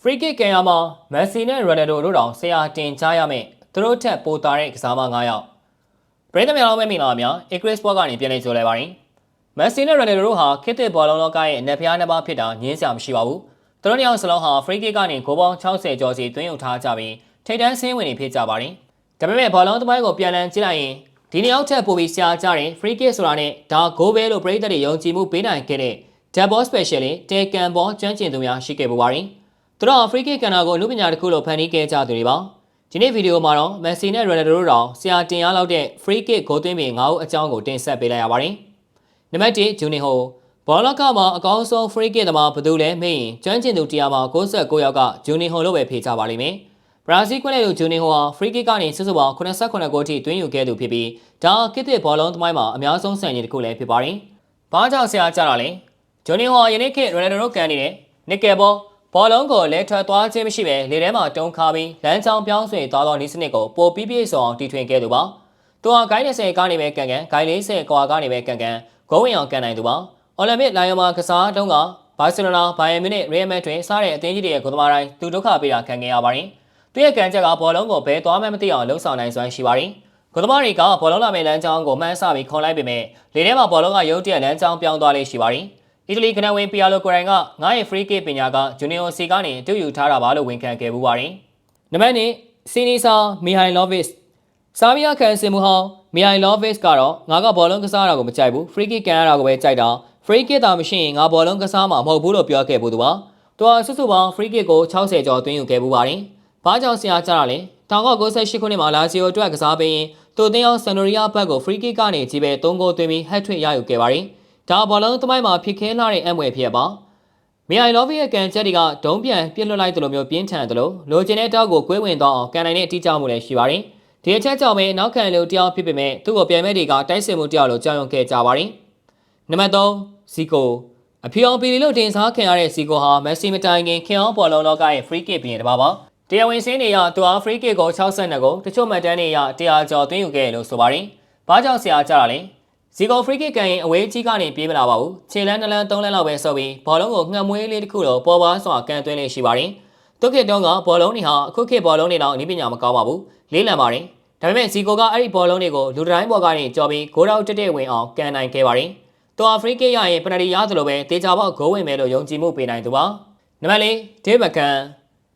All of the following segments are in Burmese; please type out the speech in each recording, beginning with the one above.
Free kick ကန်ရမှာမက်ဆီနဲ့ရိုနယ်ဒိုတို့တောင်ဆရာတင်ချရမယ်သူတို့ထက်ပိုတာတဲ့ကစားမ9ယောက်ပြည်သူများလုံးမဲ့မိလာများ Acris Sport ကနေပြန်လည်ကြိုလဲပါတယ်မက်ဆီနဲ့ရိုနယ်ဒိုတို့ဟာခေတ်သစ်ဘောလုံးလောကရဲ့နက်ဖျားနှစ်ပါးဖြစ်တာငင်းစရာမရှိပါဘူးသူတို့နှစ်ယောက်စလုံးဟာ Free kick ကနေဂိုးပေါင်း60ကျော်စီသွင်းယူထားကြပြီးထိပ်တန်းဆင်းဝင်နေဖြစ်ကြပါတယ်ဒါပေမဲ့ဘောလုံးသမိုင်းကိုပြန်လည်ကြည့်လိုက်ရင်ဒီနှစ်ယောက်ထက်ပိုပြီးဆရာကြတဲ့ Free kick ဆိုတာနဲ့ဒါဂိုးပဲလို့ပြည်သူတွေယုံကြည်မှုပေးနိုင်ခဲ့တဲ့ Double Special တေကန်ဘောကျွမ်းကျင်သူများရှိခဲ့ပူပါတယ်သူတို့ Free kick ကန်တာကိုအမှုပညာတစ်ခုလိုဖန်တီးခဲ့ကြသူတွေပါဒီနေ့ဗီဒီယိုမှာတော့မက်ဆီနဲ့ရိုနယ်ဒိုတို့တောင်ဆရာတင်ရလောက်တဲ့ Free kick ဂိုးသွင်းပြီး9ဦးအကြောင်းကိုတင်ဆက်ပေးလိုက်ရပါတယ်နံပါတ်1ဂျူနီဟိုဘောလကမှာအကောင်းဆုံး Free kick သမားဘယ်သူလဲမေးရင်ကျွမ်းကျင်သူတရားမှာ69ယောက်ကဂျူနီဟိုလို့ပဲဖြေကြပါလိမ့်မယ်ဘရာဇီးကွင်းလေလူဂျူနီဟိုဟာ Free kick ကနေစုစုပေါင်း89ဂိုးထိသွင်းယူခဲ့သူဖြစ်ပြီးဒါခေတ်သစ်ဘောလုံးသမိုင်းမှာအများဆုံးစံချိန်တစ်ခုလည်းဖြစ်ပါတယ်ဘာကြောင့်ဆရာကြတာလဲဂျူနီဟိုယနေ့ခေတ်ရိုနယ်ဒိုတို့ကန်နေတဲ့နစ်ကယ်ဘောလုံးကိုလဲထွက်သွားခြင်းမရှိပဲလေထဲမှာတုံးခါပြီးလမ်းကြောင်းပြောင်းဆွေသွားသောနီးစနစ်ကိုပိုပြီးပြည့်စုံအောင်တီထွင်ခဲ့သူပါသူဟာဂိုင်း30ကနေပဲကန်ဂိုင်း40ကွာကနေပဲကန်ဂိုးဝင်အောင်ကန်နိုင်သူပါအော်လံပစ်လိုင်ယိုမာကစားတုံးကဘာစီလိုနာဘိုင်ယန်မြူနစ်ရီယယ်မက်ဒရစ်စတဲ့အသင်းကြီးတွေရဲ့ဂိုးသမားတိုင်းသူဒုက္ခပေးတာခံခဲ့ရပါတယ်သူရဲ့ကန်ချက်ကဘောလုံးကိုဘယ်သွားမှမသိအောင်လှုပ်ဆောင်နိုင်စွမ်းရှိပါတယ်ဂိုးသမားတွေကဘောလုံးလာမယ့်လမ်းကြောင်းကိုမှန်းဆပြီးခွန်လိုက်ပေမဲ့လေထဲမှာဘောလုံးကရုတ်တရက်လမ်းကြောင်းပြောင်းသွားလေးရှိပါတယ်အီတလီကနဝင်ပီယာလိုကိုရိုင်ကငါ့ရဲ့ Free kick ပညာကဂျူနီယိုစီကနေတူယူထားတာပါလို့ဝန်ခံခဲ့ပူပါတယ်။နံပါတ်1စီနီဆာမီဟိုင်လော့ဗစ်ဆာဗီယာကန်စင်မူဟောင်းမီဟိုင်လော့ဗစ်ကတော့ငါကဘောလုံးကစားတာကိုမကြိုက်ဘူး Free kick ကန်ရတာကိုပဲကြိုက်တာ Free kick တာမရှိရင်ငါဘောလုံးကစားမှာမဟုတ်ဘူးလို့ပြောခဲ့ပူသူပါ။သူကစုစုပေါင်း Free kick ကို60ကျော်သွင်းယူခဲ့ပူပါတယ်။ဘာကြောင့်ဆရာကြတာလဲ1998ခုနှစ်မှာလာဇီယိုအတွက်ကစားပေးရင်သူအသင်းအောင်ဆန်နိုရီယာဘက်ကို Free kick ကနေကြီးပဲ3ဂိုးသွင်းပြီး hat-trick ရယူခဲ့ပါတယ်။ဒါဘောလုံးသမိုင်းမှာဖြစ်ခဲလာတဲ့အမွေဖြစ်ပါမီအိုင်လော်ဗီရဲ့ကန်ချက်တွေကဒုံးပြန်ပြစ်လွတ်လိုက်တယ်လို့မျိုးပြင်းထန်တယ်လို့လိုချင်တဲ့တောက်ကိုကွေးဝင်သွားအောင်ကန်နိုင်တဲ့အတိအကျမှုလည်းရှိပါတယ်ဒီအချက်ကြောင့်ပဲနောက်ခံလူတယောက်ဖြစ်ပေမဲ့သူ့ကိုပြန်မဲ့တွေကတိုက်စစ်မှုတယောက်လိုကြောက်ရွံ့ခဲ့ကြပါတယ်နံပါတ်3ဇီကိုအဖျော်ပီလီလို့တင်စားခင်ရတဲ့ဇီကိုဟာမက်ဆီမတိုင်ခင်ခင်အောင်ဘောလုံးလောကရဲ့ Free kick ပြင်တပါပါတရားဝင်စင်းတွေရသူဟာ Free kick ကို62ကိုတချို့မှတ်တမ်းတွေရ100ကျော်သွင်းယူခဲ့လို့ဆိုပါတယ်ဘာကြောင့်ဆရာကြတာလဲဇီကို Free kick ကန်ရင်အဝေးကြီးကနေပြေးမလာပါဘူးခြေလန်း2လန်း3လန်းလောက်ပဲဆော့ပြီးဘောလုံးကိုငှက်မွေးလေးတစ်ခုလိုပေါ်ပါစွာကန်သွင်းလေးရှိပါတယ်တုတ်ခေတုံးကဘောလုံးတွေဟာအခုခေတ်ဘောလုံးတွေတော့အနည်းပညာမကောင်းပါဘူးလေးလံပါတယ်ဒါပေမဲ့ဇီကိုကအဲ့ဒီဘောလုံးတွေကိုလူတိုင်းပေါ်ကနေကြော်ပြီးဂိုးတောက်တက်ဝင်အောင်ကန်နိုင်ခဲ့ပါတယ်သူဟာ Free kick ရရင်ပနတီရသလိုပဲတေချာပေါက်ဂိုးဝင်မယ်လို့ယုံကြည်မှုပေးနိုင်သူပါနံပါတ်4ဒေးဘကန်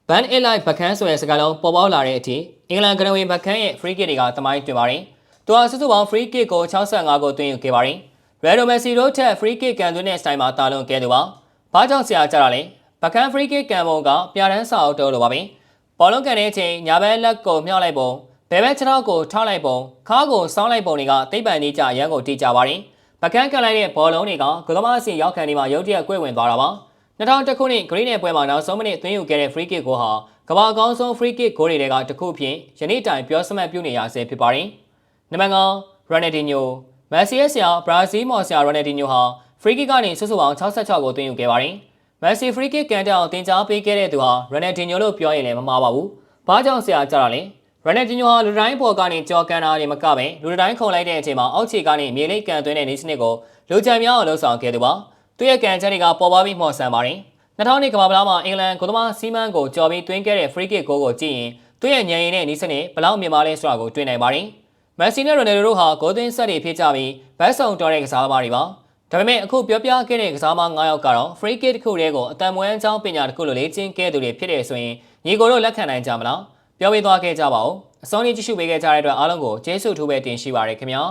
ဘန်အစ်လိုက်ဘကန်ဆိုတဲ့စကားလုံးပေါ်ပေါက်လာတဲ့အထိအင်္ဂလန်ကနဝင်ဘကန်ရဲ့ Free kick တွေကသမိုင်းတွင်ပါတယ်သူဟာစုစုပေါင်း Free kick ကို65ကိုသွင်းယူခဲ့ပါတယ်။ Real Messi တို့ထက် Free kick ကန်သွင်းတဲ့စတိုင်မှာတာလွန်ခဲ့သူပါ။ဘာကြောင့်ဆရာကြတာလဲ။ဘကန် Free kick ကန်ပုံကပြတန်းစာအုပ်တုံးလိုပါပဲ။ဘောလုံးကန်တဲ့အချိန်ညာဘက်လက်ကိုမြှောက်လိုက်ပုံဘယ်ဘက်ခြေထောက်ကိုထောက်လိုက်ပုံခါးကိုစောင်းလိုက်ပုံတွေကသိပ္ပံနည်းကြရန်ကိုတီးကြပါတယ်။ဘကန်ကန်လိုက်တဲ့ဘောလုံးတွေကဂိုးသမားစီရောက်ခံဒီမှာရုတ်တရက်ကွေ့ဝင်သွားတာပါ။2001ခုနှစ်ဂရိနယ်ပွဲမှာနောက်ဆုံးမိနစ်သွင်းယူခဲ့တဲ့ Free kick ကိုဟာကမ္ဘာအကောင်းဆုံး Free kick ဂိုးတွေကတစ်ခုဖြင့်ယနေ့တိုင်ပြောစမှတ်ပြုနေရဆဲဖြစ်ပါတယ်။နံပါတ်5ရိုနယ်ဒီညိုမက်ဆီရဲ့ဆရာဘရာဇီးမော်ဆရာရိုနယ်ဒီညိုဟာ Free kick ကနေစုစုပေါင်း66ကိုသွင်းယူခဲ့ပါတယ်။မက်ဆီ Free kick ကန်တောင်တင်ကြားပေးခဲ့တဲ့သူဟာရိုနယ်ဒီညိုလို့ပြောရင်လည်းမမှားပါဘူး။ဘာကြောင့်ဆရာကြတာလဲ။ရိုနယ်ဒီညိုဟာလူတိုင်းပေါ်ကနေကြော်ကန်တာတွေမကပဲလူတိုင်းခုန်လိုက်တဲ့အချိန်မှာအောက်ခြေကနေမြေလိပ်ကန်သွင်းတဲ့နေစနစ်ကိုလူကြံများအောင်လှုပ်ဆောင်ခဲ့သူပါ။သူ့ရဲ့ကန်ချက်တွေကပေါ်ပါပြီးမှော်ဆန်ပါတယ်။2000ကမ္ဘာ့ဖလားမှာအင်္ဂလန်ဂိုးသမားစီမန်ကိုကြော်ပြီးသွင်းခဲ့တဲ့ Free kick ကိုကြည့်ရင်သူ့ရဲ့ညံရည်နဲ့နေစနစ်ဘလောက်မြင်ပါလဲဆိုတာကိုတွေ့နိုင်ပါတယ်။မက်ဆီနဲ့ရိုနယ်ဒိုတို့ဟာဂိုးသွင်းဆက်တွေဖြစ်ကြပြီးဘက်ဆောင်တော်တဲ့ကစားသမားတွေပါဒါပေမဲ့အခုပြောပြခဲ့တဲ့ကစားသမား9ယောက်ကတော့ Free kick တစ်ခုတည်းကိုအတန်မွေးအကြောင်းပညာတစ်ခုလိုလေ့ကျင့်ခဲ့သူတွေဖြစ်တယ်ဆိုရင်ညီကိုတို့လက်ခံနိုင်ကြမလားပြောပြသွားခဲ့ကြပါဦးအစောကြီးကြည့်ရှုပေးခဲ့ကြတဲ့အတွက်အားလုံးကိုကျေးဇူးထူးပဲတင်ရှိပါရခင်ဗျာ